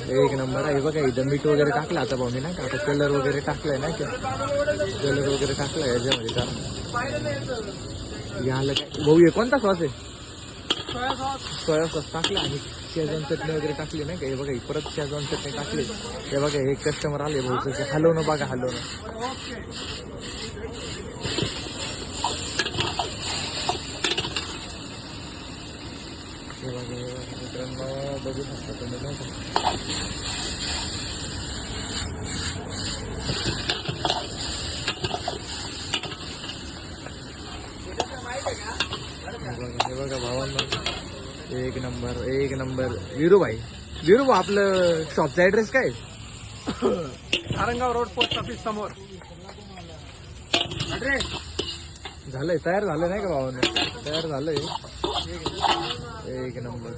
एक नंबर आहे बघा. इथं मीठ वगैरे टाकलं आता भाऊ मी ना, आता कलर वगैरे टाकलाय ना, कलर वगैरे टाकलाय याच्यामध्ये का याला काय भाऊ हे कोणता सॉस आहे? सोया सॉस टाकला आणि शेजवान चटणी वगैरे टाकली नाही का. हे बघा परत शेजवान चटणी टाकली. हे बघा हे कस्टमर आले भाऊ, हलवणं बघा हलवणं. हे बघा मित्रांनो बघू शकता तुम्ही नाही का. हे बघा भावांना एक नंबर एक नंबर. वीरूभाई आपलं शॉपचा ऍड्रेस काय? नारंगाव रोड पोस्ट ऑफिस समोर. झालंय तयार झालं नाही का भावांना? तयार झालंय एक नंबर.